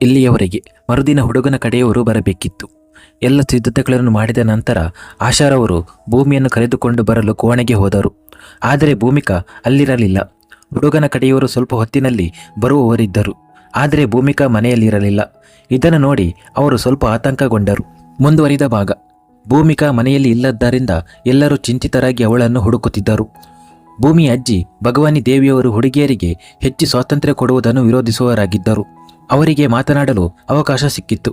ಇಲ್ಲಿಯವರೆಗೆ ಮರುದಿನ ಹುಡುಗನ ಕಡೆಯವರು ಬರಬೇಕಿತ್ತು. ಎಲ್ಲ ಸಿದ್ಧತೆಗಳನ್ನು ಮಾಡಿದ ನಂತರ ಆಶಾರವರು ಭೂಮಿಯನ್ನು ಕರೆದುಕೊಂಡು ಬರಲು ಕೋಣೆಗೆ ಹೋದರು. ಆದರೆ ಭೂಮಿಕಾ ಅಲ್ಲಿರಲಿಲ್ಲ. ಹುಡುಗನ ಕಡೆಯವರು ಸ್ವಲ್ಪ ಹೊತ್ತಿನಲ್ಲಿ ಬರುವವರಿದ್ದರು, ಆದರೆ ಭೂಮಿಕಾ ಮನೆಯಲ್ಲಿರಲಿಲ್ಲ. ಇದನ್ನು ನೋಡಿ ಅವರು ಸ್ವಲ್ಪ ಆತಂಕಗೊಂಡರು. ಮುಂದುವರಿದ ಭಾಗ. ಭೂಮಿಕಾ ಮನೆಯಲ್ಲಿ ಇಲ್ಲದ್ದರಿಂದ ಎಲ್ಲರೂ ಚಿಂತಿತರಾಗಿ ಅವಳನ್ನು ಹುಡುಕುತ್ತಿದ್ದರು. ಭೂಮಿಯ ಅಜ್ಜಿ ಭಗವಾನಿ ದೇವಿಯವರು ಹುಡುಗಿಯರಿಗೆ ಹೆಚ್ಚು ಸ್ವಾತಂತ್ರ್ಯ ಕೊಡುವುದನ್ನು ವಿರೋಧಿಸುವವರಾಗಿದ್ದರು. ಅವರಿಗೆ ಮಾತನಾಡಲು ಅವಕಾಶ ಸಿಕ್ಕಿತ್ತು.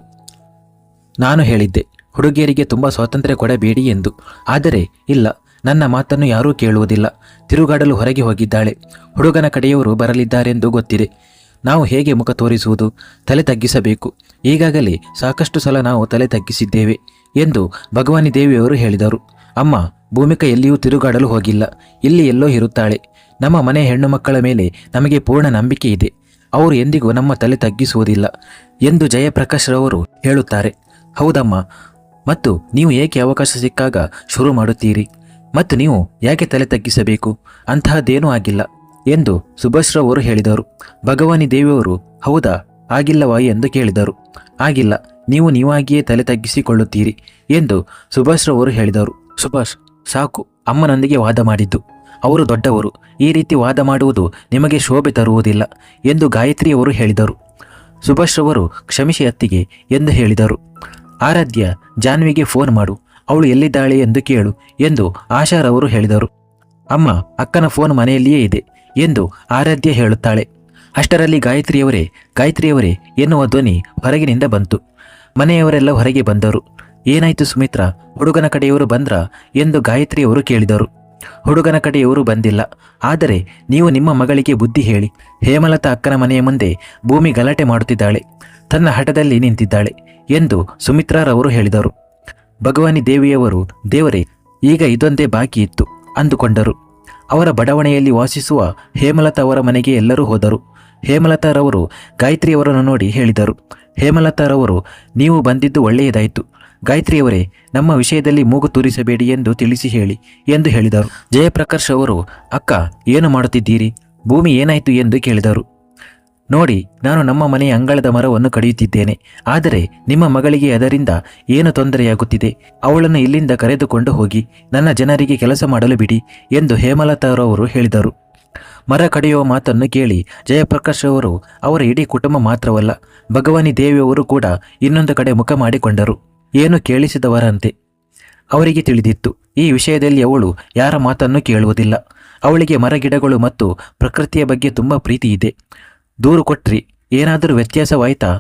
ನಾನು ಹೇಳಿದ್ದೆ, ಹುಡುಗಿಯರಿಗೆ ತುಂಬ ಸ್ವಾತಂತ್ರ್ಯ ಕೊಡಬೇಡಿ ಎಂದು. ಆದರೆ ಇಲ್ಲ, ನನ್ನ ಮಾತನ್ನು ಯಾರೂ ಕೇಳುವುದಿಲ್ಲ. ತಿರುಗಾಡಲು ಹೊರಗೆ ಹೋಗಿದ್ದಾಳೆ. ಹುಡುಗನ ಕಡೆಯವರು ಬರಲಿದ್ದಾರೆಂದು ಗೊತ್ತಿದೆ. ನಾವು ಹೇಗೆ ಮುಖ ತೋರಿಸುವುದು? ತಲೆ ತಗ್ಗಿಸಬೇಕು. ಈಗಾಗಲೇ ಸಾಕಷ್ಟು ಸಲ ನಾವು ತಲೆ ತಗ್ಗಿಸಿದ್ದೇವೆ ಎಂದು ಭಗವಾನಿ ದೇವಿಯವರು ಹೇಳಿದರು. ಅಮ್ಮ, ಭೂಮಿಕಾ ಎಲ್ಲಿಯೂ ತಿರುಗಾಡಲು ಹೋಗಿಲ್ಲ. ಇಲ್ಲಿ ಎಲ್ಲೋ ಇರುತ್ತಾಳೆ. ನಮ್ಮ ಮನೆ ಹೆಣ್ಣು ಮಕ್ಕಳ ಮೇಲೆ ನಮಗೆ ಪೂರ್ಣ ನಂಬಿಕೆ ಇದೆ. ಅವರು ಎಂದಿಗೂ ನಮ್ಮ ತಲೆ ತಗ್ಗಿಸುವುದಿಲ್ಲ ಎಂದು ಜಯಪ್ರಕಾಶ್ ರವರು ಹೇಳುತ್ತಾರೆ. ಹೌದಮ್ಮ, ಮತ್ತು ನೀವು ಏಕೆ ಅವಕಾಶ ಸಿಕ್ಕಾಗ ಶುರು ಮಾಡುತ್ತೀರಿ? ಮತ್ತು ನೀವು ಯಾಕೆ ತಲೆ ತಗ್ಗಿಸಬೇಕು? ಅಂತಹದ್ದೇನೂ ಆಗಿಲ್ಲ ಎಂದು ಸುಭಾಷ್ ರವರು ಹೇಳಿದರು. ಭಗವಾನಿ ದೇವಿಯವರು ಹೌದಾ, ಆಗಿಲ್ಲವಾ ಎಂದು ಕೇಳಿದರು. ಆಗಿಲ್ಲ, ನೀವು ನೀವಾಗಿಯೇ ತಲೆ ತಗ್ಗಿಸಿಕೊಳ್ಳುತ್ತೀರಿ ಎಂದು ಸುಭಾಷ್ ರವರು ಹೇಳಿದರು. ಸುಭಾಷ್, ಸಾಕು, ಅಮ್ಮನೊಂದಿಗೆ ವಾದ ಮಾಡಿದ್ದು. ಅವರು ದೊಡ್ಡವರು. ಈ ರೀತಿ ವಾದ ಮಾಡುವುದು ನಿಮಗೆ ಶೋಭೆ ತರುವುದಿಲ್ಲ ಎಂದು ಗಾಯತ್ರಿಯವರು ಹೇಳಿದರು. ಸುಭಾಷ್ ರವರು ಕ್ಷಮಿಸಿ ಅತ್ತಿಗೆ ಎಂದು ಹೇಳಿದರು. ಆರಾಧ್ಯ, ಜಾನ್ವಿಗೆ ಫೋನ್ ಮಾಡು, ಅವಳು ಎಲ್ಲಿದ್ದಾಳೆ ಎಂದು ಕೇಳು ಎಂದು ಆಶಾರವರು ಹೇಳಿದರು. ಅಮ್ಮ, ಅಕ್ಕನ ಫೋನ್ ಮನೆಯಲ್ಲಿಯೇ ಇದೆ ಎಂದು ಆರಾಧ್ಯ ಹೇಳುತ್ತಾಳೆ. ಅಷ್ಟರಲ್ಲಿ ಗಾಯತ್ರಿಯವರೇ ಎನ್ನುವ ಧ್ವನಿ ಹೊರಗಿನಿಂದ ಬಂತು. ಮನೆಯವರೆಲ್ಲ ಹೊರಗೆ ಬಂದರು. ಏನಾಯ್ತು ಸುಮಿತ್ರಾ, ಹುಡುಗನ ಕಡೆಯವರು ಬಂದ್ರಾ ಎಂದು ಗಾಯತ್ರಿಯವರು ಕೇಳಿದರು. ಹುಡುಗನ ಕಡೆಯವರು ಬಂದಿಲ್ಲ. ಆದರೆ ನೀವು ನಿಮ್ಮ ಮಗಳಿಗೆ ಬುದ್ಧಿ ಹೇಳಿ. ಹೇಮಲತಾ ಅಕ್ಕನ ಮನೆಯ ಮುಂದೆ ಭೂಮಿ ಗಲಾಟೆ ಮಾಡುತ್ತಿದ್ದಾಳೆ, ತನ್ನ ಹಠದಲ್ಲಿ ನಿಂತಿದ್ದಾಳೆ ಎಂದು ಸುಮಿತ್ರಾರವರು ಹೇಳಿದರು. ಭಗವಾನಿ ದೇವಿಯವರು, ದೇವರೇ, ಈಗ ಇದೊಂದೇ ಬಾಕಿ ಇತ್ತು ಅಂದುಕೊಂಡರು. ಅವರ ಬಡಾವಣೆಯಲ್ಲಿ ವಾಸಿಸುವ ಹೇಮಲತಾ ಅವರ ಮನೆಗೆ ಎಲ್ಲರೂ ಹೋದರು. ಹೇಮಲತಾರವರು ಗಾಯತ್ರಿಯವರನ್ನು ನೋಡಿ ಹೇಳಿದರು. ಹೇಮಲತಾರವರು, ನೀವು ಬಂದಿದ್ದು ಒಳ್ಳೆಯದಾಯಿತು. ಗಾಯತ್ರಿಯವರೇ, ನಮ್ಮ ವಿಷಯದಲ್ಲಿ ಮೂಗು ತೂರಿಸಬೇಡಿ ಎಂದು ತಿಳಿಸಿ ಹೇಳಿ ಎಂದು ಹೇಳಿದರು. ಜಯಪ್ರಕಾಶ್ ಅವರು, ಅಕ್ಕ, ಏನು ಮಾಡುತ್ತಿದ್ದೀರಿ? ಭೂಮಿ ಏನಾಯಿತು ಎಂದು ಕೇಳಿದರು. ನೋಡಿ, ನಾನು ನಮ್ಮ ಮನೆಯ ಅಂಗಳದ ಮರವನ್ನು ಕಡಿಯುತ್ತಿದ್ದೇನೆ. ಆದರೆ ನಿಮ್ಮ ಮಗಳಿಗೆ ಅದರಿಂದ ಏನು ತೊಂದರೆಯಾಗುತ್ತಿದೆ? ಅವಳನ್ನು ಇಲ್ಲಿಂದ ಕರೆದುಕೊಂಡು ಹೋಗಿ ನನ್ನ ಜನರಿಗೆ ಕೆಲಸ ಮಾಡಲು ಬಿಡಿ ಎಂದು ಹೇಮಲತಾರವರು ಹೇಳಿದರು. ಮರ ಕಡಿಯುವ ಮಾತನ್ನು ಕೇಳಿ ಜಯಪ್ರಕಾಶ್ ಅವರು ಅವರ ಇಡೀ ಕುಟುಂಬ ಮಾತ್ರವಲ್ಲ, ಭಗವಾನಿ ದೇವಿಯವರು ಕೂಡ ಇನ್ನೊಂದು ಕಡೆ ಮುಖ ಮಾಡಿಕೊಂಡರು. ಏನು ಕೇಳಿಸಿದವರಂತೆ. ಅವರಿಗೆ ತಿಳಿದಿತ್ತು, ಈ ವಿಷಯದಲ್ಲಿ ಅವಳು ಯಾರ ಮಾತನ್ನು ಕೇಳುವುದಿಲ್ಲ. ಅವಳಿಗೆ ಮರಗಿಡಗಳು ಮತ್ತು ಪ್ರಕೃತಿಯ ಬಗ್ಗೆ ತುಂಬ ಪ್ರೀತಿ ಇದೆ. ದೂರು ಕೊಟ್ರಿ, ಏನಾದರೂ ವ್ಯತ್ಯಾಸವಾಯ್ತಾ?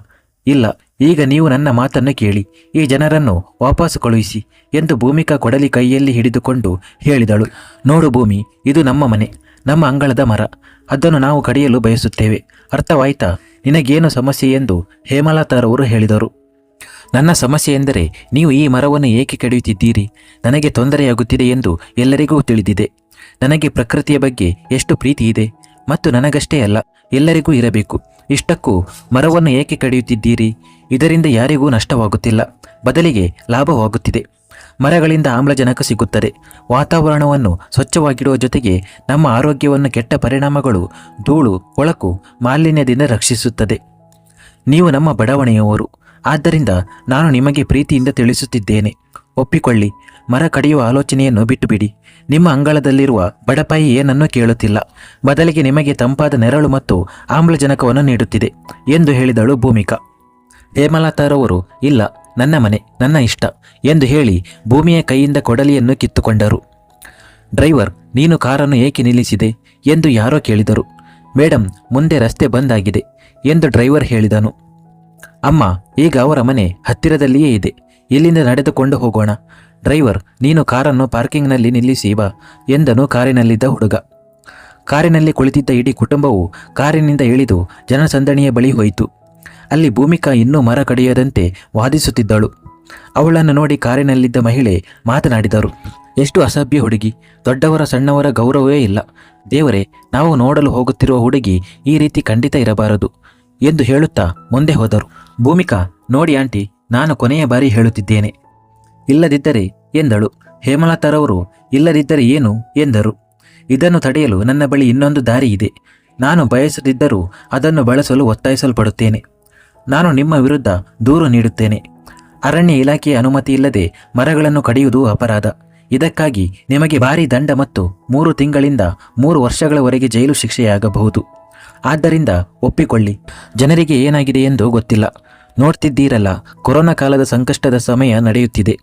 ಇಲ್ಲ. ಈಗ ನೀವು ನನ್ನ ಮಾತನ್ನು ಕೇಳಿ, ಈ ಜನರನ್ನು ವಾಪಸ್ಸು ಕಳುಹಿಸಿ ಎಂದು ಭೂಮಿಕಾ ಕೊಡಲಿ ಕೈಯಲ್ಲಿ ಹಿಡಿದುಕೊಂಡು ಹೇಳಿದಳು. ನೋಡು ಭೂಮಿ, ಇದು ನಮ್ಮ ಮನೆ, ನಮ್ಮ ಅಂಗಳದ ಮರ. ಅದನ್ನು ನಾವು ಕಡಿಯಲು ಬಯಸುತ್ತೇವೆ. ಅರ್ಥವಾಯ್ತಾ? ನಿನಗೇನು ಸಮಸ್ಯೆ ಎಂದು ಹೇಮಲತಾರವರು ಹೇಳಿದರು. ನನ್ನ ಸಮಸ್ಯೆ ಎಂದರೆ ನೀವು ಈ ಮರವನ್ನು ಏಕೆ ಕಡಿಯುತ್ತಿದ್ದೀರಿ? ನನಗೆ ತೊಂದರೆಯಾಗುತ್ತಿದೆ ಎಂದು ಎಲ್ಲರಿಗೂ ತಿಳಿದಿದೆ. ನನಗೆ ಪ್ರಕೃತಿಯ ಬಗ್ಗೆ ಎಷ್ಟು ಪ್ರೀತಿ ಇದೆ, ಮತ್ತು ನನಗಷ್ಟೇ ಅಲ್ಲ, ಎಲ್ಲರಿಗೂ ಇರಬೇಕು. ಇಷ್ಟಕ್ಕೂ ಮರವನ್ನು ಏಕೆ ಕಡಿಯುತ್ತಿದ್ದೀರಿ? ಇದರಿಂದ ಯಾರಿಗೂ ನಷ್ಟವಾಗುತ್ತಿಲ್ಲ, ಬದಲಿಗೆ ಲಾಭವಾಗುತ್ತಿದೆ. ಮರಗಳಿಂದ ಆಮ್ಲಜನಕ ಸಿಗುತ್ತದೆ. ವಾತಾವರಣವನ್ನು ಸ್ವಚ್ಛವಾಗಿಡುವ ಜೊತೆಗೆ ನಮ್ಮ ಆರೋಗ್ಯವನ್ನು ಕೆಟ್ಟ ಪರಿಣಾಮಗಳು, ಧೂಳು, ಕೊಳಕು, ಮಾಲಿನ್ಯದಿಂದ ರಕ್ಷಿಸುತ್ತದೆ. ನೀವು ನಮ್ಮ ಬಡಾವಣೆಯವರು, ಆದ್ದರಿಂದ ನಾನು ನಿಮಗೆ ಪ್ರೀತಿಯಿಂದ ತಿಳಿಸುತ್ತಿದ್ದೇನೆ. ಒಪ್ಪಿಕೊಳ್ಳಿ, ಮರ ಕಡಿಯುವ ಆಲೋಚನೆಯನ್ನು ಬಿಟ್ಟುಬಿಡಿ. ನಿಮ್ಮ ಅಂಗಳದಲ್ಲಿರುವ ಬಡಪಾಯಿ ಏನನ್ನೂ ಕೇಳುತ್ತಿಲ್ಲ, ಬದಲಿಗೆ ನಿಮಗೆ ತಂಪಾದ ನೆರಳು ಮತ್ತು ಆಮ್ಲಜನಕವನ್ನು ನೀಡುತ್ತಿದೆ ಎಂದು ಹೇಳಿದಳು ಭೂಮಿಕಾ. ಹೇಮಲತಾರವರು, ಇಲ್ಲ, ನನ್ನ ಮನೆ, ನನ್ನ ಇಷ್ಟ ಎಂದು ಹೇಳಿ ಭೂಮಿಯ ಕೈಯಿಂದ ಕೊಡಲಿಯನ್ನು ಕಿತ್ತುಕೊಂಡರು. ಡ್ರೈವರ್, ನೀನು ಕಾರನ್ನು ಏಕೆ ನಿಲ್ಲಿಸಿದೆ ಎಂದು ಯಾರೋ ಕೇಳಿದರು. ಮೇಡಮ್, ಮುಂದೆ ರಸ್ತೆ ಬಂದ್ ಆಗಿದೆ ಎಂದು ಡ್ರೈವರ್ ಹೇಳಿದನು. ಅಮ್ಮ, ಈಗ ಅವರ ಮನೆ ಹತ್ತಿರದಲ್ಲಿಯೇ ಇದೆ, ಇಲ್ಲಿಂದ ನಡೆದುಕೊಂಡು ಹೋಗೋಣ. ಡ್ರೈವರ್, ನೀನು ಕಾರನ್ನು ಪಾರ್ಕಿಂಗ್ನಲ್ಲಿ ನಿಲ್ಲಿಸಿ ಬಾ ಎಂದನು ಕಾರಿನಲ್ಲಿದ್ದ ಹುಡುಗ. ಕಾರಿನಲ್ಲಿ ಕುಳಿತಿದ್ದ ಇಡೀ ಕುಟುಂಬವು ಕಾರಿನಿಂದ ಇಳಿದು ಜನಸಂದಣಿಯ ಬಳಿ ಹೋಯಿತು. ಅಲ್ಲಿ ಭೂಮಿಕಾ ಇನ್ನೂ ಮರ ಕಡಿಯದಂತೆ ವಾದಿಸುತ್ತಿದ್ದಳು. ಅವಳನ್ನು ನೋಡಿ ಕಾರಿನಲ್ಲಿದ್ದ ಮಹಿಳೆ ಮಾತನಾಡಿದರು. ಎಷ್ಟು ಅಸಭ್ಯ ಹುಡುಗಿ! ದೊಡ್ಡವರ ಸಣ್ಣವರ ಗೌರವವೇ ಇಲ್ಲ. ದೇವರೇ, ನಾವು ನೋಡಲು ಹೋಗುತ್ತಿರುವ ಹುಡುಗಿ ಈ ರೀತಿ ಖಂಡಿತ ಇರಬಾರದು ಎಂದು ಹೇಳುತ್ತಾ ಮುಂದೆ ಹೋದರು. ಭೂಮಿಕಾ, ನೋಡಿ ಆಂಟಿ, ನಾನು ಕೊನೆಯ ಬಾರಿ ಹೇಳುತ್ತಿದ್ದೇನೆ, ಇಲ್ಲದಿದ್ದರೆ ಎಂದಳು. ಹೇಮಲತಾರವರು, ಇಲ್ಲದಿದ್ದರೆ ಏನು ಎಂದರು. ಇದನ್ನು ತಡೆಯಲು ನನ್ನ ಬಳಿ ಇನ್ನೊಂದು ದಾರಿ ಇದೆ. ನಾನು ಬಯಸದಿದ್ದರೂ ಅದನ್ನು ಬಳಸಲು ಒತ್ತಾಯಿಸಲ್ಪಡುತ್ತೇನೆ. ನಾನು ನಿಮ್ಮ ವಿರುದ್ಧ ದೂರು ನೀಡುತ್ತೇನೆ. ಅರಣ್ಯ ಇಲಾಖೆಯ ಅನುಮತಿ ಇಲ್ಲದೆ ಮರಗಳನ್ನು ಕಡಿಯುವುದು ಅಪರಾಧ. ಇದಕ್ಕಾಗಿ ನಿಮಗೆ ಭಾರೀ ದಂಡ ಮತ್ತು 3 ತಿಂಗಳಿಂದ 3 ವರ್ಷಗಳವರೆಗೆ ಜೈಲು ಶಿಕ್ಷೆಯಾಗಬಹುದು. ಆದ್ದರಿಂದ ಒಪ್ಪಿಕೊಳ್ಳಿ. ಜನರಿಗೆ ಏನಾಗಿದೆ ಎಂದು ಗೊತ್ತಿಲ್ಲ. ನೋಡ್ತಿದ್ದೀರಲ್ಲ, ಕೊರೋನಾ ಕಾಲದ ಸಂಕಷ್ಟದ ಸಮಯ ನಡೆಯುತ್ತಿದೆ.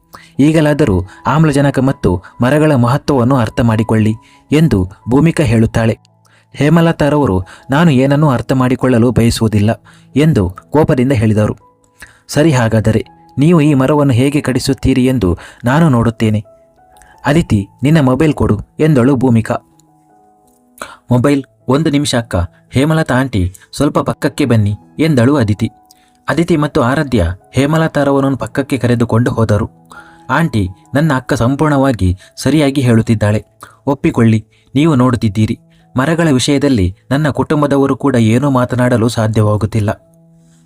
ಈಗಲಾದರೂ ಆಮ್ಲಜನಕ ಮತ್ತು ಮರಗಳ ಮಹತ್ವವನ್ನು ಅರ್ಥ ಮಾಡಿಕೊಳ್ಳಿ ಎಂದು ಭೂಮಿಕಾ ಹೇಳುತ್ತಾಳೆ. ಹೇಮಲತಾರವರು ನಾನು ಏನನ್ನೂ ಅರ್ಥ ಮಾಡಿಕೊಳ್ಳಲು ಬಯಸುವುದಿಲ್ಲ ಎಂದು ಕೋಪದಿಂದ ಹೇಳಿದರು. ಸರಿ, ಹಾಗಾದರೆ ನೀವು ಈ ಮರವನ್ನು ಹೇಗೆ ಕಡಿಸುತ್ತೀರಿ ಎಂದು ನಾನು ನೋಡುತ್ತೇನೆ. ಅದಿತಿ, ನಿನ್ನ ಮೊಬೈಲ್ ಕೊಡು ಎಂದಳು ಭೂಮಿಕಾ. ಮೊಬೈಲ್? 1 ನಿಮಿಷ ಅಕ್ಕ. ಹೇಮಲತಾ ಆಂಟಿ, ಸ್ವಲ್ಪ ಪಕ್ಕಕ್ಕೆ ಬನ್ನಿ ಎಂದಳು ಅದಿತಿ. ಅದಿತಿ ಮತ್ತು ಆರಾಧ್ಯ ಹೇಮಲತಾರವರನ್ನು ಪಕ್ಕಕ್ಕೆ ಕರೆದುಕೊಂಡು ಹೋದರು. ಆಂಟಿ, ನನ್ನ ಅಕ್ಕ ಸಂಪೂರ್ಣವಾಗಿ ಸರಿಯಾಗಿ ಹೇಳುತ್ತಿದ್ದಾಳೆ. ಒಪ್ಪಿಕೊಳ್ಳಿ. ನೀವು ನೋಡುತ್ತಿದ್ದೀರಿ, ಮರಗಳ ವಿಷಯದಲ್ಲಿ ನನ್ನ ಕುಟುಂಬದವರು ಕೂಡ ಏನೂ ಮಾತನಾಡಲು ಸಾಧ್ಯವಾಗುತ್ತಿಲ್ಲ.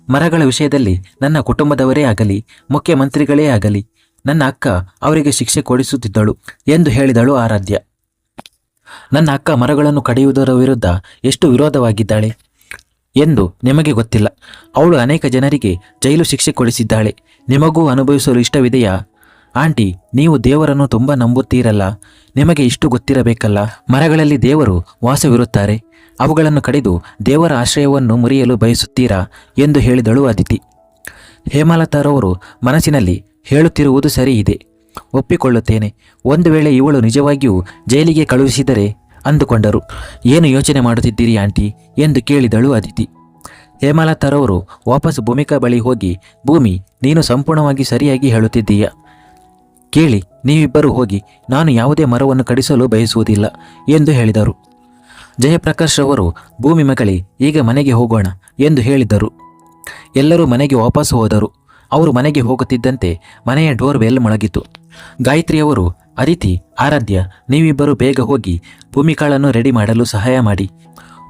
ಮರಗಳ ವಿಷಯದಲ್ಲಿ ನನ್ನ ಕುಟುಂಬದವರೇ ಆಗಲಿ, ಮುಖ್ಯಮಂತ್ರಿಗಳೇ ಆಗಲಿ, ನನ್ನ ಅಕ್ಕ ಅವರಿಗೆ ಶಿಕ್ಷೆ ಕೊಡಿಸುತ್ತಿದ್ದಳು ಎಂದು ಹೇಳಿದಳು ಆರಾಧ್ಯ. ನನ್ನ ಅಕ್ಕ ಮರಗಳನ್ನು ಕಡಿಯುವುದರ ವಿರುದ್ಧ ಎಷ್ಟು ವಿರೋಧವಾಗಿದ್ದಾಳೆ ಎಂದು ನಿಮಗೆ ಗೊತ್ತಿಲ್ಲ. ಅವಳು ಅನೇಕ ಜನರಿಗೆ ಜೈಲು ಶಿಕ್ಷೆ ಕೊಡಿಸಿದ್ದಾಳೆ. ನಿಮಗೂ ಅನುಭವಿಸಲು ಇಷ್ಟವಿದೆಯಾ? ಆಂಟಿ, ನೀವು ದೇವರನ್ನು ತುಂಬ ನಂಬುತ್ತೀರಲ್ಲ, ನಿಮಗೆ ಇಷ್ಟು ಗೊತ್ತಿರಬೇಕಲ್ಲ. ಮರಗಳಲ್ಲಿ ದೇವರು ವಾಸವಿರುತ್ತಾರೆ. ಅವುಗಳನ್ನು ಕಡಿದು ದೇವರ ಆಶ್ರಯವನ್ನು ಮುರಿಯಲು ಬಯಸುತ್ತೀರಾ ಎಂದು ಹೇಳಿದಳು ಅದಿತಿ. ಹೇಮಲತಾರವರು ಮನಸ್ಸಿನಲ್ಲಿ ಹೇಳುತ್ತಿರುವುದು ಸರಿ ಇದೆ, ಒಪ್ಪಿಕೊಳ್ಳುತ್ತೇನೆ. ಒಂದು ವೇಳೆ ಇವಳು ನಿಜವಾಗಿಯೂ ಜೈಲಿಗೆ ಕಳುಹಿಸಿದರೆ ಅಂದುಕೊಂಡರು. ಏನು ಯೋಚನೆ ಮಾಡುತ್ತಿದ್ದೀರಿ ಆಂಟಿ ಎಂದು ಕೇಳಿದಳು ಅದಿತಿ. ಹೇಮಲತಾರವರು ವಾಪಸ್ ಭೂಮಿಕಾ ಬಳಿ ಹೋಗಿ, ಭೂಮಿ, ನೀನು ಸಂಪೂರ್ಣವಾಗಿ ಸರಿಯಾಗಿ ಹೇಳುತ್ತಿದ್ದೀಯ. ಕೇಳಿ, ನೀವಿಬ್ಬರೂ ಹೋಗಿ, ನಾನು ಯಾವುದೇ ಮರವನ್ನು ಕಡಿಸಲು ಬಯಸುವುದಿಲ್ಲ ಎಂದು ಹೇಳಿದರು. ಜಯಪ್ರಕಾಶ್ ರವರು, ಭೂಮಿ ಮಗಳೇ, ಈಗ ಮನೆಗೆ ಹೋಗೋಣ ಎಂದು ಹೇಳಿದರು. ಎಲ್ಲರೂ ಮನೆಗೆ ವಾಪಸ್ ಹೋದರು. ಅವರು ಮನೆಗೆ ಹೋಗುತ್ತಿದ್ದಂತೆ ಮನೆಯ ಡೋರ್ ಬೆಲ್ ಮೊಳಗಿತು. ಗಾಯತ್ರಿಯವರು, ಅದಿತಿ, ಆರಾಧ್ಯ, ನೀವಿಬ್ಬರು ಬೇಗ ಹೋಗಿ ಭೂಮಿಕಾಳನ್ನು ರೆಡಿ ಮಾಡಲು ಸಹಾಯ ಮಾಡಿ.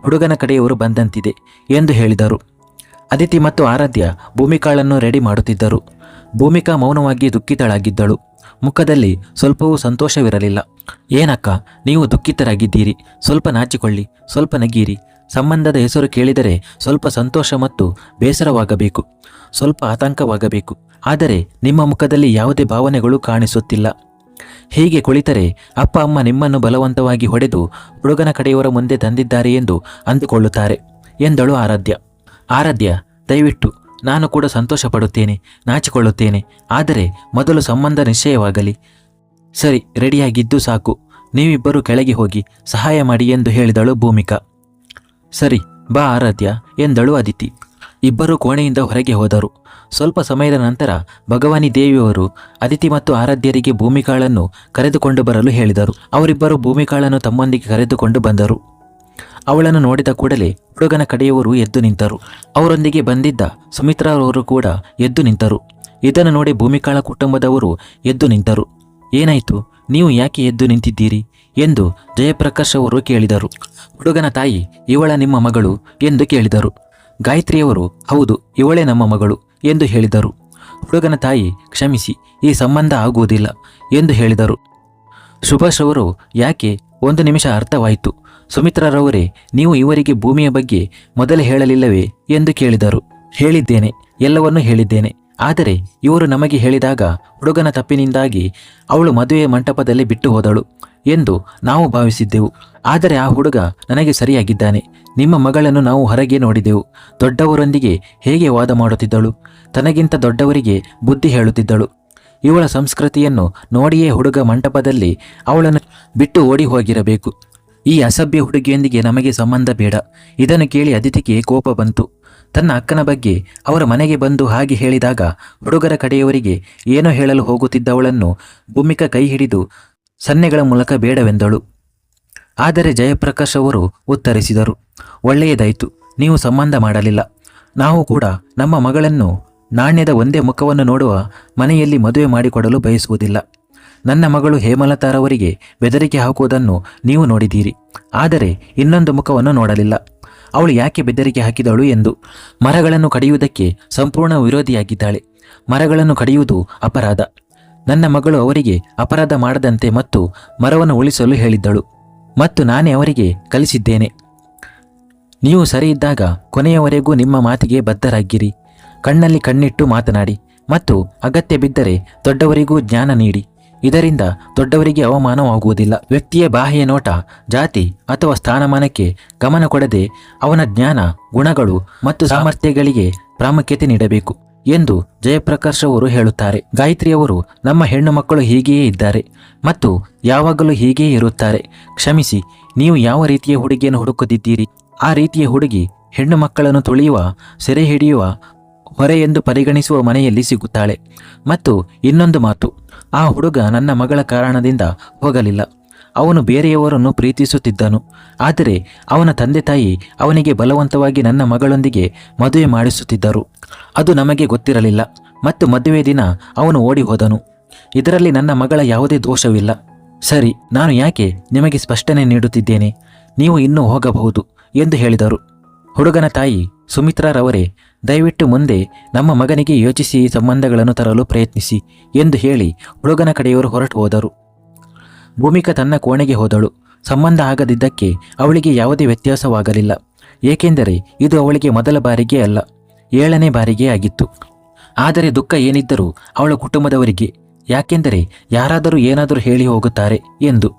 ಹುಡುಗನ ಕಡೆಯವರು ಬಂದಂತಿದೆ ಎಂದು ಹೇಳಿದರು. ಅದಿತಿ ಮತ್ತು ಆರಾಧ್ಯ ಭೂಮಿಕಾಳನ್ನು ರೆಡಿ ಮಾಡುತ್ತಿದ್ದರು. ಭೂಮಿಕಾ ಮೌನವಾಗಿ ದುಃಖಿತಳಾಗಿದ್ದಳು. ಮುಖದಲ್ಲಿ ಸ್ವಲ್ಪವೂ ಸಂತೋಷವಿರಲಿಲ್ಲ. ಏನಕ್ಕ, ನೀವು ದುಃಖಿತರಾಗಿದ್ದೀರಿ? ಸ್ವಲ್ಪ ನಾಚಿಕೊಳ್ಳಿ, ಸ್ವಲ್ಪ ನಗೀರಿ. ಸಂಬಂಧದ ಹೆಸರು ಕೇಳಿದರೆ ಸ್ವಲ್ಪ ಸಂತೋಷ ಮತ್ತು ಬೇಸರವಾಗಬೇಕು, ಸ್ವಲ್ಪ ಆತಂಕವಾಗಬೇಕು. ಆದರೆ ನಿಮ್ಮ ಮುಖದಲ್ಲಿ ಯಾವುದೇ ಭಾವನೆಗಳು ಕಾಣಿಸುತ್ತಿಲ್ಲ. ಹೀಗೆ ಕುಳಿತರೆ ಅಪ್ಪ ಅಮ್ಮ ನಿಮ್ಮನ್ನು ಬಲವಂತವಾಗಿ ಹೊಡೆದು ಹುಡುಗನ ಕಡೆಯವರ ಮುಂದೆ ತಂದಿದ್ದಾರೆ ಎಂದು ಅಂದುಕೊಳ್ಳುತ್ತಾರೆ ಎಂದಳು ಆರಾಧ್ಯ. ಆರಾಧ್ಯ, ದಯವಿಟ್ಟು, ನಾನು ಕೂಡ ಸಂತೋಷ ಪಡುತ್ತೇನೆ, ನಾಚಿಕೊಳ್ಳುತ್ತೇನೆ. ಆದರೆ ಮೊದಲು ಸಂಬಂಧ ನಿಶ್ಚಯವಾಗಲಿ. ಸರಿ, ರೆಡಿಯಾಗಿದ್ದು ಸಾಕು. ನೀವಿಬ್ಬರು ಕೆಳಗೆ ಹೋಗಿ ಸಹಾಯ ಮಾಡಿ ಎಂದು ಹೇಳಿದಳು ಭೂಮಿಕಾ. ಸರಿ, ಬಾ ಆರಾಧ್ಯ ಎಂದಳು ಅದಿತಿ. ಇಬ್ಬರು ಕೋಣೆಯಿಂದ ಹೊರಗೆ ಹೋದರು. ಸ್ವಲ್ಪ ಸಮಯದ ನಂತರ ಭಗವಾನಿ ದೇವಿಯವರು ಅದಿತಿ ಮತ್ತು ಆರಾಧ್ಯರಿಗೆ ಭೂಮಿಕಾಳನ್ನು ಕರೆದುಕೊಂಡು ಬರಲು ಹೇಳಿದರು. ಅವರಿಬ್ಬರು ಭೂಮಿಕಾಳನ್ನು ತಮ್ಮೊಂದಿಗೆ ಕರೆದುಕೊಂಡು ಬಂದರು. ಅವಳನ್ನು ನೋಡಿದ ಕೂಡಲೇ ಹುಡುಗನ ಕಡೆಯವರು ಎದ್ದು ನಿಂತರು. ಅವರೊಂದಿಗೆ ಬಂದಿದ್ದ ಸುಮಿತ್ರಾರವರು ಕೂಡ ಎದ್ದು ನಿಂತರು. ಇದನ್ನು ನೋಡಿ ಭೂಮಿಕಾಳ ಕುಟುಂಬದವರು ಎದ್ದು ನಿಂತರು. ಏನಾಯಿತು, ನೀವು ಯಾಕೆ ಎದ್ದು ನಿಂತಿದ್ದೀರಿ ಎಂದು ಜಯಪ್ರಕಾಶ್ ಅವರು ಕೇಳಿದರು. ಹುಡುಗನ ತಾಯಿ, ಇವಳ ನಿಮ್ಮ ಮಗಳು ಎಂದು ಕೇಳಿದರು. ಗಾಯತ್ರಿಯವರು, ಹೌದು, ಇವಳೇ ನಮ್ಮ ಮಗಳು ಎಂದು ಹೇಳಿದರು. ಹುಡುಗನ ತಾಯಿ, ಕ್ಷಮಿಸಿ, ಈ ಸಂಬಂಧ ಆಗುವುದಿಲ್ಲ ಎಂದು ಹೇಳಿದರು. ಸುಭಾಷ್ ಅವರು, ಯಾಕೆ? 1 ನಿಮಿಷ, ಅರ್ಥವಾಯಿತು. ಸುಮಿತ್ರಾರವರೇ, ನೀವು ಇವರಿಗೆ ಭೂಮಿಯ ಬಗ್ಗೆ ಮೊದಲೇ ಹೇಳಲಿಲ್ಲವೇ ಎಂದು ಕೇಳಿದರು. ಹೇಳಿದ್ದೇನೆ, ಎಲ್ಲವನ್ನೂ ಹೇಳಿದ್ದೇನೆ. ಆದರೆ ಇವರು ನಮಗೆ ಹೇಳಿದಾಗ ಹುಡುಗನ ತಪ್ಪಿನಿಂದಾಗಿ ಅವಳು ಮದುವೆ ಮಂಟಪದಲ್ಲಿ ಬಿಟ್ಟು ಹೋದಳು ಎಂದು ನಾವು ಭಾವಿಸಿದ್ದೆವು. ಆದರೆ ಆ ಹುಡುಗ ನನಗೆ ಸರಿಯಾಗಿದ್ದಾನೆ. ನಿಮ್ಮ ಮಗಳನ್ನು ನಾವು ಹೊರಗೆ ನೋಡಿದೆವು. ದೊಡ್ಡವರೊಂದಿಗೆ ಹೇಗೆ ವಾದ ಮಾಡುತ್ತಿದ್ದಳು, ತನಗಿಂತ ದೊಡ್ಡವರಿಗೆ ಬುದ್ಧಿ ಹೇಳುತ್ತಿದ್ದಳು. ಇವಳ ಸಂಸ್ಕೃತಿಯನ್ನು ನೋಡಿಯೇ ಹುಡುಗ ಮಂಟಪದಲ್ಲಿ ಅವಳನ್ನು ಬಿಟ್ಟು ಓಡಿ ಹೋಗಿರಬೇಕು. ಈ ಅಸಭ್ಯ ಹುಡುಗಿಯೊಂದಿಗೆ ನಮಗೆ ಸಂಬಂಧ ಬೇಡ. ಇದನ್ನು ಕೇಳಿ ಅದಿತಿಗೆ ಕೋಪ ಬಂತು. ತನ್ನ ಅಕ್ಕನ ಬಗ್ಗೆ ಅವರ ಮನೆಗೆ ಬಂದು ಹಾಗೆ ಹೇಳಿದಾಗ ಹುಡುಗರ ಕಡೆಯವರಿಗೆ ಏನೋ ಹೇಳಲು ಹೋಗುತ್ತಿದ್ದವಳನ್ನು ಭೂಮಿಕಾ ಕೈ ಹಿಡಿದು ಸನ್ನೆಗಳ ಮೂಲಕ ಬೇಡವೆಂದಳು. ಆದರೆ ಜಯಪ್ರಕಾಶ್ ಅವರು ಉತ್ತರಿಸಿದರು, ಒಳ್ಳೆಯದಾಯಿತು, ನೀವು ಸಂಬಂಧ ಮಾಡಲಿಲ್ಲ. ನಾವು ಕೂಡ ನಮ್ಮ ಮಗಳನ್ನು ನಾಣ್ಯದ ಒಂದೇ ಮುಖವನ್ನು ನೋಡುವ ಮನೆಯಲ್ಲಿ ಮದುವೆ ಮಾಡಿಕೊಡಲು ಬಯಸುವುದಿಲ್ಲ. ನನ್ನ ಮಗಳು ಹೇಮಲತಾರವರಿಗೆ ಬೆದರಿಕೆ ಹಾಕುವುದನ್ನು ನೀವು ನೋಡಿದ್ದೀರಿ, ಆದರೆ ಇನ್ನೊಂದು ಮುಖವನ್ನು ನೋಡಲಿಲ್ಲ. ಅವಳು ಯಾಕೆ ಬೆದರಿಕೆ ಹಾಕಿದಳು ಎಂದು. ಮರಗಳನ್ನು ಕಡಿಯುವುದಕ್ಕೆ ಸಂಪೂರ್ಣ ವಿರೋಧಿಯಾಗಿದ್ದಾಳೆ. ಮರಗಳನ್ನು ಕಡಿಯುವುದು ಅಪರಾಧ. ನನ್ನ ಮಗಳು ಅವರಿಗೆ ಅಪರಾಧ ಮಾಡದಂತೆ ಮತ್ತು ಮರವನ್ನು ಉಳಿಸಲು ಹೇಳಿದ್ದಳು ಮತ್ತು ನಾನೇ ಅವರಿಗೆ ಕಲಿಸಿದ್ದೇನೆ. ನೀವು ಸರಿ ಇದ್ದಾಗ ಕೊನೆಯವರೆಗೂ ನಿಮ್ಮ ಮಾತಿಗೆ ಬದ್ಧರಾಗಿರಿ. ಕಣ್ಣಲ್ಲಿ ಕಣ್ಣಿಟ್ಟು ಮಾತನಾಡಿ ಮತ್ತು ಅಗತ್ಯ ಬಿದ್ದರೆ ದೊಡ್ಡವರಿಗೂ ಜ್ಞಾನ ನೀಡಿ. ಇದರಿಂದ ದೊಡ್ಡವರಿಗೆ ಅವಮಾನವಾಗುವುದಿಲ್ಲ. ವ್ಯಕ್ತಿಯ ಬಾಹ್ಯ ನೋಟ, ಜಾತಿ ಅಥವಾ ಸ್ಥಾನಮಾನಕ್ಕೆ ಗಮನ ಕೊಡದೆ ಅವನ ಜ್ಞಾನ, ಗುಣಗಳು ಮತ್ತು ಸಾಮರ್ಥ್ಯಗಳಿಗೆ ಪ್ರಾಮುಖ್ಯತೆ ನೀಡಬೇಕು ಎಂದು ಜಯಪ್ರಕಾಶ್ ಅವರು ಹೇಳುತ್ತಾರೆ. ಗಾಯತ್ರಿಯವರು, ನಮ್ಮ ಹೆಣ್ಣು ಮಕ್ಕಳು ಹೀಗೆಯೇ ಇದ್ದಾರೆ ಮತ್ತು ಯಾವಾಗಲೂ ಹೀಗೆಯೇ ಇರುತ್ತಾರೆ. ಕ್ಷಮಿಸಿ, ನೀವು ಯಾವ ರೀತಿಯ ಹುಡುಗಿಯನ್ನು ಹುಡುಕುತ್ತಿದ್ದೀರಿ ಆ ರೀತಿಯ ಹುಡುಗಿ ಹೆಣ್ಣು ಮಕ್ಕಳನ್ನು ತುಳಿಯುವ, ಸೆರೆ ಹಿಡಿಯುವ, ಹೊರೆ ಎಂದು ಪರಿಗಣಿಸುವ ಮನೆಯಲ್ಲಿ ಸಿಗುತ್ತಾಳೆ. ಮತ್ತು ಇನ್ನೊಂದು ಮಾತು, ಆ ಹುಡುಗ ನನ್ನ ಮಗಳ ಕಾರಣದಿಂದ ಹೋಗಲಿಲ್ಲ. ಅವನು ಬೇರೆಯವರನ್ನು ಪ್ರೀತಿಸುತ್ತಿದ್ದನು. ಆದರೆ ಅವನ ತಂದೆ ತಾಯಿ ಅವನಿಗೆ ಬಲವಂತವಾಗಿ ನನ್ನ ಮಗಳೊಂದಿಗೆ ಮದುವೆ ಮಾಡಿಸುತ್ತಿದ್ದರು. ಅದು ನಮಗೆ ಗೊತ್ತಿರಲಿಲ್ಲ ಮತ್ತು ಮದುವೆ ದಿನ ಅವನು ಓಡಿ ಹೋದನು. ಇದರಲ್ಲಿ ನನ್ನ ಮಗಳ ಯಾವುದೇ ದೋಷವಿಲ್ಲ. ಸರಿ, ನಾನು ಯಾಕೆ ನಿಮಗೆ ಸ್ಪಷ್ಟನೆ ನೀಡುತ್ತಿದ್ದೇನೆ. ನೀವು ಇನ್ನೂ ಹೋಗಬಹುದು ಎಂದು ಹೇಳಿದರು. ಹುಡುಗನ ತಾಯಿ ಸುಮಿತ್ರಾರವರೇ, ದಯವಿಟ್ಟು ಮುಂದೆ ನಮ್ಮ ಮಗನಿಗೆ ಯೋಚಿಸಿ ಸಂಬಂಧಗಳನ್ನು ತರಲು ಪ್ರಯತ್ನಿಸಿ ಎಂದು ಹೇಳಿ ಹುಡುಗನ ಕಡೆಯವರು ಹೊರಟು ಹೋದರು. ಭೂಮಿಕಾ ತನ್ನ ಕೋಣೆಗೆ ಹೋದಳು. ಸಂಬಂಧ ಆಗದಿದ್ದಕ್ಕೆ ಅವಳಿಗೆ ಯಾವುದೇ ವ್ಯತ್ಯಾಸವಾಗಲಿಲ್ಲ. ಏಕೆಂದರೆ ಇದು ಅವಳಿಗೆ ಮೊದಲ ಬಾರಿಗೆ ಅಲ್ಲ, 7ನೇ ಬಾರಿಗೆ ಆಗಿತ್ತು. ಆದರೆ ದುಃಖ ಏನಿದ್ದರೂ ಅವಳ ಕುಟುಂಬದವರಿಗೆ, ಯಾಕೆಂದರೆ ಯಾರಾದರೂ ಏನಾದರೂ ಹೇಳಿ ಹೋಗುತ್ತಾರೆ ಎಂದು.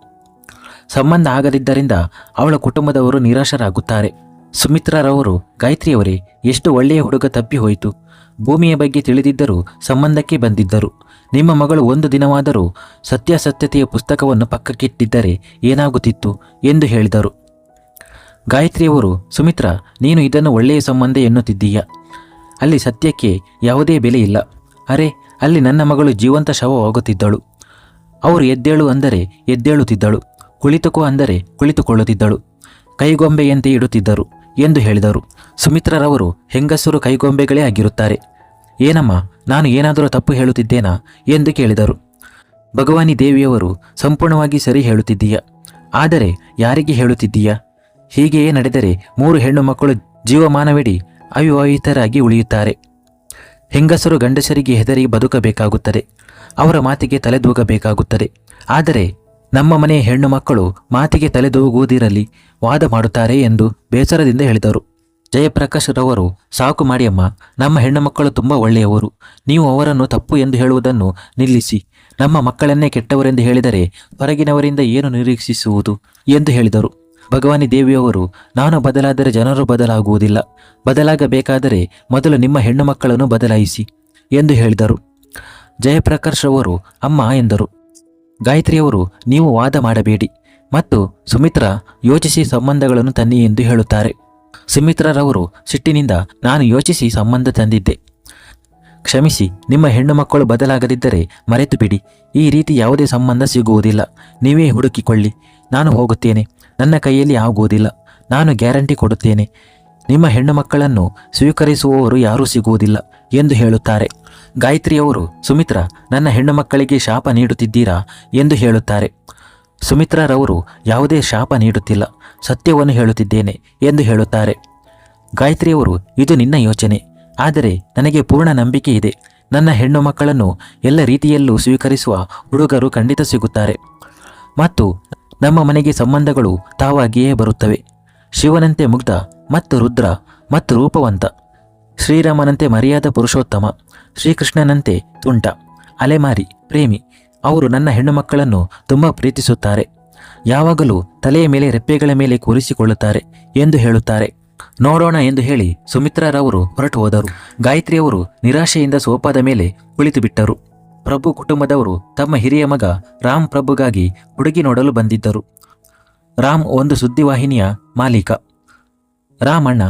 ಸಂಬಂಧ ಆಗದಿದ್ದರಿಂದ ಅವಳ ಕುಟುಂಬದವರು ನಿರಾಶರಾಗುತ್ತಾರೆ. ಸುಮಿತ್ರಾರವರು, ಗಾಯತ್ರಿಯವರೇ, ಎಷ್ಟು ಒಳ್ಳೆಯ ಹುಡುಗ ತಪ್ಪಿ ಹೋಯಿತು. ಭೂಮಿಯ ಬಗ್ಗೆ ತಿಳಿದಿದ್ದರೂ ಸಂಬಂಧಕ್ಕೆ ಬಂದಿದ್ದರು. ನಿಮ್ಮ ಮಗಳು ಒಂದು ದಿನವಾದರೂ ಸತ್ಯಾಸತ್ಯತೆಯ ಪುಸ್ತಕವನ್ನು ಪಕ್ಕಕ್ಕಿಟ್ಟಿದ್ದರೆ ಏನಾಗುತ್ತಿತ್ತು ಎಂದು ಹೇಳಿದರು. ಗಾಯತ್ರಿಯವರು, ಸುಮಿತ್ರಾ, ನೀನು ಇದನ್ನು ಒಳ್ಳೆಯ ಸಂಬಂಧ ಎನ್ನುತ್ತಿದ್ದೀಯ. ಅಲ್ಲಿ ಸತ್ಯಕ್ಕೆ ಯಾವುದೇ ಬೆಲೆ ಇಲ್ಲ. ಅರೆ, ಅಲ್ಲಿ ನನ್ನ ಮಗಳು ಜೀವಂತ ಶವವಾಗುತ್ತಿದ್ದಳು. ಅವರು ಎದ್ದೇಳು ಅಂದರೆ ಎದ್ದೇಳುತ್ತಿದ್ದಳು, ಕುಳಿತುಕೋ ಅಂದರೆ ಕುಳಿತುಕೊಳ್ಳುತ್ತಿದ್ದಳು, ಕೈಗೊಂಬೆಯಂತೆ ಇಡುತ್ತಿದ್ದರು ಎಂದು ಹೇಳಿದರು. ಸುಮಿತ್ರರವರು, ಹೆಂಗಸರು ಕೈಗೊಂಬೆಗಳೇ ಆಗಿರುತ್ತಾರೆ. ಏನಮ್ಮ, ನಾನು ಏನಾದರೂ ತಪ್ಪು ಹೇಳುತ್ತಿದ್ದೇನಾ ಎಂದು ಕೇಳಿದರು. ಭಗವಾನಿ ದೇವಿಯವರು, ಸಂಪೂರ್ಣವಾಗಿ ಸರಿ ಹೇಳುತ್ತಿದ್ದೀಯ. ಆದರೆ ಯಾರಿಗೆ ಹೇಳುತ್ತಿದ್ದೀಯಾ? ಹೀಗೆಯೇ ನಡೆದರೆ 3 ಹೆಣ್ಣು ಮಕ್ಕಳು ಜೀವಮಾನವಿಡೀ ಅವಿವಾಹಿತರಾಗಿ ಉಳಿಯುತ್ತಾರೆ. ಹೆಂಗಸರು ಗಂಡಸರಿಗೆ ಹೆದರಿ ಬದುಕಬೇಕಾಗುತ್ತದೆ, ಅವರ ಮಾತಿಗೆ ತಲೆದೂಗಬೇಕಾಗುತ್ತದೆ. ಆದರೆ ನಮ್ಮ ಮನೆಯ ಹೆಣ್ಣು ಮಕ್ಕಳು ಮಾತಿಗೆ ತಲೆದೂಗುವುದಿರಲಿ ವಾದ ಮಾಡುತ್ತಾರೆ ಎಂದು ಬೇಸರದಿಂದ ಹೇಳಿದರು. ಜಯಪ್ರಕಾಶ್ ರವರು, ಸಾಕು ಮಾಡಿ ಅಮ್ಮ, ನಮ್ಮ ಹೆಣ್ಣು ಮಕ್ಕಳು ತುಂಬ ಒಳ್ಳೆಯವರು. ನೀವು ಅವರನ್ನು ತಪ್ಪು ಎಂದು ಹೇಳುವುದನ್ನು ನಿಲ್ಲಿಸಿ. ನಮ್ಮ ಮಕ್ಕಳನ್ನೇ ಕೆಟ್ಟವರೆಂದು ಹೇಳಿದರೆ ಹೊರಗಿನವರಿಂದ ಏನು ನಿರೀಕ್ಷಿಸುವುದು ಎಂದು ಹೇಳಿದರು. ಭಗವಾನಿ ದೇವಿಯವರು, ನಾನು ಬದಲಾದರೆ ಜನರು ಬದಲಾಗುವುದಿಲ್ಲ. ಬದಲಾಗಬೇಕಾದರೆ ಮೊದಲು ನಿಮ್ಮ ಹೆಣ್ಣು ಮಕ್ಕಳನ್ನು ಬದಲಾಯಿಸಿ ಎಂದು ಹೇಳಿದರು. ಜಯಪ್ರಕಾಶ್ ರವರು, ಅಮ್ಮ ಎಂದರು. ಗಾಯತ್ರಿಯವರು, ನೀವು ವಾದ ಮಾಡಬೇಡಿ ಮತ್ತು ಸುಮಿತ್ರಾ ಯೋಚಿಸಿ ಸಂಬಂಧಗಳನ್ನು ತನ್ನಿ ಎಂದು ಹೇಳುತ್ತಾರೆ. ಸುಮಿತ್ರಾರವರು ಸಿಟ್ಟಿನಿಂದ, ನಾನು ಯೋಚಿಸಿ ಸಂಬಂಧ ತಂದಿದ್ದೆ. ಕ್ಷಮಿಸಿ, ನಿಮ್ಮ ಹೆಣ್ಣು ಮಕ್ಕಳು ಬದಲಾಗದಿದ್ದರೆ ಮರೆತು ಬಿಡಿ. ಈ ರೀತಿ ಯಾವುದೇ ಸಂಬಂಧ ಸಿಗುವುದಿಲ್ಲ. ನೀವೇ ಹುಡುಕಿಕೊಳ್ಳಿ. ನಾನು ಹೋಗುತ್ತೇನೆ. ನನ್ನ ಕೈಯಲ್ಲಿ ಆಗುವುದಿಲ್ಲ. ನಾನು ಗ್ಯಾರಂಟಿ ಕೊಡುತ್ತೇನೆ. ನಿಮ್ಮ ಹೆಣ್ಣು ಮಕ್ಕಳನ್ನು ಸ್ವೀಕರಿಸುವವರು ಯಾರೂ ಸಿಗುವುದಿಲ್ಲ ಎಂದು ಹೇಳುತ್ತಾರೆ. ಗಾಯತ್ರಿಯವರು, ಸುಮಿತ್ರಾ, ನನ್ನ ಹೆಣ್ಣು ಮಕ್ಕಳಿಗೆ ಶಾಪ ನೀಡುತ್ತಿದ್ದೀರಾ ಎಂದು ಹೇಳುತ್ತಾರೆ. ಸುಮಿತ್ರಾರವರು, ಯಾವುದೇ ಶಾಪ ನೀಡುತ್ತಿಲ್ಲ, ಸತ್ಯವನ್ನು ಹೇಳುತ್ತಿದ್ದೇನೆ ಎಂದು ಹೇಳುತ್ತಾರೆ. ಗಾಯತ್ರಿಯವರು, ಇದು ನಿನ್ನ ಯೋಚನೆ. ಆದರೆ ನನಗೆ ಪೂರ್ಣ ನಂಬಿಕೆ ಇದೆ. ನನ್ನ ಹೆಣ್ಣು ಮಕ್ಕಳನ್ನು ಎಲ್ಲ ರೀತಿಯಲ್ಲೂ ಸ್ವೀಕರಿಸುವ ಹುಡುಗರು ಖಂಡಿತ ಸಿಗುತ್ತಾರೆ ಮತ್ತು ನಮ್ಮ ಮನೆಗೆ ಸಂಬಂಧಗಳು ತಾವಾಗಿಯೇ ಬರುತ್ತವೆ. ಶಿವನಂತೆ ಮುಗ್ಧ ಮತ್ತು ರುದ್ರ ಮತ್ತು ರೂಪವಂತ, ಶ್ರೀರಾಮನಂತೆ ಮರ್ಯಾದ ಪುರುಷೋತ್ತಮ, ಶ್ರೀಕೃಷ್ಣನಂತೆ ತುಂಟ, ಅಲೆಮಾರಿ ಪ್ರೇಮಿ ಅವರು ನನ್ನ ಹೆಣ್ಣು ಮಕ್ಕಳನ್ನು ತುಂಬ ಪ್ರೀತಿಸುತ್ತಾರೆ. ಯಾವಾಗಲೂ ತಲೆಯ ಮೇಲೆ ರೆಪ್ಪೆಗಳ ಮೇಲೆ ಕೂರಿಸಿಕೊಳ್ಳುತ್ತಾರೆ ಎಂದು ಹೇಳುತ್ತಾರೆ. ನೋಡೋಣ ಎಂದು ಹೇಳಿ ಸುಮಿತ್ರಾರವರು ಹೊರಟು ಹೋದರು. ಗಾಯತ್ರಿಯವರು ನಿರಾಶೆಯಿಂದ ಸೋಫಾದ ಮೇಲೆ ಕುಳಿತು ಬಿಟ್ಟರು. ಪ್ರಭು ಕುಟುಂಬದವರು ತಮ್ಮ ಹಿರಿಯ ಮಗ ರಾಮ್ ಪ್ರಭುಗಾಗಿ ಹುಡುಗಿ ನೋಡಲು ಬಂದಿದ್ದರು. ರಾಮ್ ಒಂದು ಸುದ್ದಿವಾಹಿನಿಯ ಮಾಲೀಕ. ರಾಮ್ ಅಣ್ಣ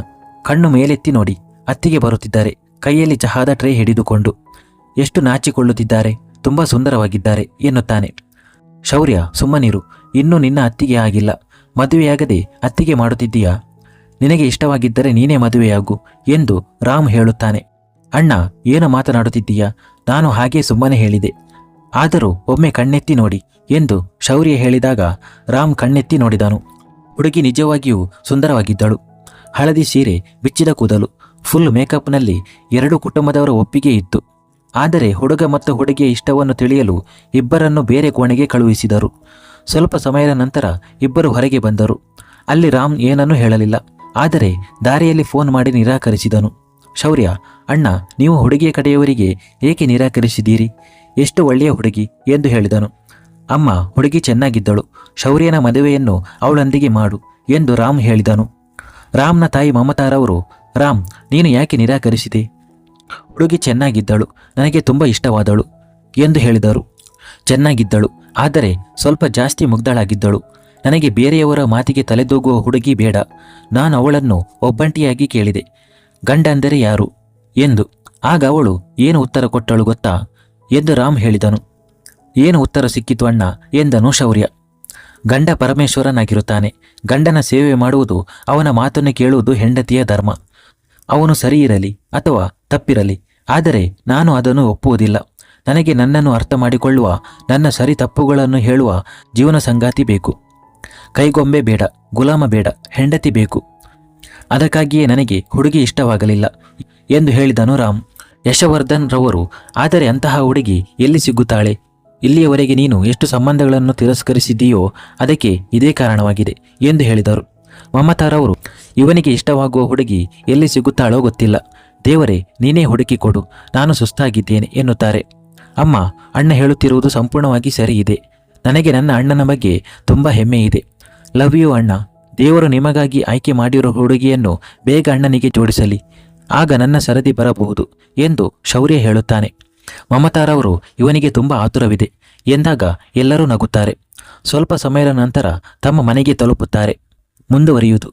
ಕಣ್ಣು ಮೇಲೆತ್ತಿ ನೋಡಿ, ಅತ್ತಿಗೆ ಬರುತ್ತಿದ್ದಾರೆ, ಕೈಯಲ್ಲಿ ಚಹಾದ ಟ್ರೇ ಹಿಡಿದುಕೊಂಡು. ಎಷ್ಟು ನಾಚಿಕೊಳ್ಳುತ್ತಿದ್ದಾರೆ, ತುಂಬ ಸುಂದರವಾಗಿದ್ದಾರೆ ಎನ್ನುತ್ತಾನೆ. ಶೌರ್ಯ, ಸುಮ್ಮನಿರು, ಇನ್ನೂ ನಿನ್ನ ಅತ್ತಿಗೆ ಆಗಿಲ್ಲ. ಮದುವೆಯಾಗದೆ ಅತ್ತಿಗೆ ಮಾಡುತ್ತಿದ್ದೀಯಾ? ನಿನಗೆ ಇಷ್ಟವಾಗಿದ್ದರೆ ನೀನೇ ಮದುವೆಯಾಗು ಎಂದು ರಾಮ್ ಹೇಳುತ್ತಾನೆ. ಅಣ್ಣ, ಏನು ಮಾತನಾಡುತ್ತಿದ್ದೀಯಾ? ನಾನು ಹಾಗೇ ಸುಮ್ಮನೆ ಹೇಳಿದೆ. ಆದರೂ ಒಮ್ಮೆ ಕಣ್ಣೆತ್ತಿ ನೋಡಿ ಎಂದು ಶೌರ್ಯ ಹೇಳಿದಾಗ ರಾಮ್ ಕಣ್ಣೆತ್ತಿ ನೋಡಿದನು. ಹುಡುಗಿ ನಿಜವಾಗಿಯೂ ಸುಂದರವಾಗಿದ್ದಳು. ಹಳದಿ ಸೀರೆ, ಬಿಚ್ಚಿದ ಕೂದಲು, ಫುಲ್ ಮೇಕಪ್ನಲ್ಲಿ. 2 ಕುಟುಂಬದವರ ಒಪ್ಪಿಗೆ ಇತ್ತು. ಆದರೆ ಹುಡುಗ ಮತ್ತು ಹುಡುಗಿಯ ಇಷ್ಟವನ್ನು ತಿಳಿಯಲು ಇಬ್ಬರನ್ನು ಬೇರೆ ಕೋಣೆಗೆ ಕಳುಹಿಸಿದರು. ಸ್ವಲ್ಪ ಸಮಯದ ನಂತರ ಇಬ್ಬರು ಹೊರಗೆ ಬಂದರು. ಅಲ್ಲಿ ರಾಮ್ ಏನನ್ನೂ ಹೇಳಲಿಲ್ಲ. ಆದರೆ ದಾರಿಯಲ್ಲಿ ಫೋನ್ ಮಾಡಿ ನಿರಾಕರಿಸಿದನು. ಶೌರ್ಯ, ಅಣ್ಣ, ನೀವು ಹುಡುಗಿಯ ಕಡೆಯವರಿಗೆ ಏಕೆ ನಿರಾಕರಿಸಿದ್ದೀರಿ? ಎಷ್ಟು ಒಳ್ಳೆಯ ಹುಡುಗಿ ಎಂದು ಹೇಳಿದನು. ಅಮ್ಮ, ಹುಡುಗಿ ಚೆನ್ನಾಗಿದ್ದಳು. ಶೌರ್ಯನ ಮದುವೆಯನ್ನು ಅವಳೊಂದಿಗೆ ಮಾಡು ಎಂದು ರಾಮ್ ಹೇಳಿದನು. ರಾಮ್ನ ತಾಯಿ ಮಮತಾರವರು, ರಾಮ್, ನೀನು ಯಾಕೆ ನಿರಾಕರಿಸಿದೆ? ಹುಡುಗಿ ಚೆನ್ನಾಗಿದ್ದಳು, ನನಗೆ ತುಂಬ ಇಷ್ಟವಾದಳು ಎಂದು ಹೇಳಿದರು. ಚೆನ್ನಾಗಿದ್ದಳು, ಆದರೆ ಸ್ವಲ್ಪ ಜಾಸ್ತಿ ಮುಗ್ಧಳಾಗಿದ್ದಳು. ನನಗೆ ಬೇರೆಯವರ ಮಾತಿಗೆ ತಲೆದೂಗುವ ಹುಡುಗಿ ಬೇಡ. ನಾನು ಅವಳನ್ನು ಒಬ್ಬಂಟಿಯಾಗಿ ಕೇಳಿದೆ, ಗಂಡ ಅಂದರೆ ಯಾರು ಎಂದು. ಆಗ ಅವಳು ಏನು ಉತ್ತರ ಕೊಟ್ಟಳು ಗೊತ್ತಾ ಎಂದು ರಾಮ್ ಹೇಳಿದನು. ಏನು ಉತ್ತರ ಸಿಕ್ಕಿತು ಅಣ್ಣ ಎಂದನು ಶೌರ್ಯ. ಗಂಡ ಪರಮೇಶ್ವರನಾಗಿರುತ್ತಾನೆ. ಗಂಡನ ಸೇವೆ ಮಾಡುವುದು, ಅವನ ಮಾತನ್ನು ಕೇಳುವುದು ಹೆಂಡತಿಯ ಧರ್ಮ. ಅವನು ಸರಿ ಇರಲಿ ಅಥವಾ ತಪ್ಪಿರಲಿ, ಆದರೆ ನಾನು ಅದನ್ನು ಒಪ್ಪುವುದಿಲ್ಲ. ನನಗೆ ನನ್ನನ್ನು ಅರ್ಥ ಮಾಡಿಕೊಳ್ಳುವ, ನನ್ನ ಸರಿ ತಪ್ಪುಗಳನ್ನು ಹೇಳುವ ಜೀವನ ಸಂಗಾತಿ ಬೇಕು. ಕೈಗೊಂಬೆ ಬೇಡ, ಗುಲಾಮ ಬೇಡ, ಹೆಂಡತಿ ಬೇಕು. ಅದಕ್ಕಾಗಿಯೇ ನನಗೆ ಹುಡುಗಿ ಇಷ್ಟವಾಗಲಿಲ್ಲ ಎಂದು ಹೇಳಿದನು ರಾಮ್. ಯಶವರ್ಧನ್ ರವರು, ಆದರೆ ಅಂತಹ ಹುಡುಗಿ ಎಲ್ಲಿ ಸಿಗುತ್ತಾಳೆ? ಇಲ್ಲಿಯವರೆಗೆ ನೀನು ಎಷ್ಟು ಸಂಬಂಧಗಳನ್ನು ತಿರಸ್ಕರಿಸಿದ್ದೀಯೋ ಅದಕ್ಕೆ ಇದೇ ಕಾರಣವಾಗಿದೆ ಎಂದು ಹೇಳಿದರು. ಮಮತಾರವರು, ಇವನಿಗೆ ಇಷ್ಟವಾಗುವ ಹುಡುಗಿ ಎಲ್ಲಿ ಸಿಗುತ್ತಾಳೋ ಗೊತ್ತಿಲ್ಲ. ದೇವರೇ, ನೀನೇ ಹುಡುಕಿ ಕೊಡು, ನಾನು ಸುಸ್ತಾಗಿದ್ದೇನೆ ಎನ್ನುತ್ತಾರೆ. ಅಮ್ಮ, ಅಣ್ಣ ಹೇಳುತ್ತಿರುವುದು ಸಂಪೂರ್ಣವಾಗಿ ಸರಿ ಇದೆ. ನನಗೆ ನನ್ನ ಅಣ್ಣನ ಬಗ್ಗೆ ತುಂಬ ಹೆಮ್ಮೆ ಇದೆ. ಲವ್ ಯು ಅಣ್ಣ. ದೇವರು ನಿಮಗಾಗಿ ಆಯ್ಕೆ ಮಾಡಿರೋ ಹುಡುಗಿಯನ್ನು ಬೇಗ ಅಣ್ಣನಿಗೆ ಜೋಡಿಸಲಿ, ಆಗ ನನ್ನ ಸರದಿ ಬರಬಹುದು ಎಂದು ಶೌರ್ಯ ಹೇಳುತ್ತಾನೆ. ಮಮತಾರವರು, ಇವನಿಗೆ ತುಂಬ ಆತುರವಿದೆ ಎಂದಾಗ ಎಲ್ಲರೂ ನಗುತ್ತಾರೆ. ಸ್ವಲ್ಪ ಸಮಯದ ನಂತರ ತಮ್ಮ ಮನೆಗೆ ತಲುಪುತ್ತಾರೆ. ಮುಂದುವರಿಯುವುದು.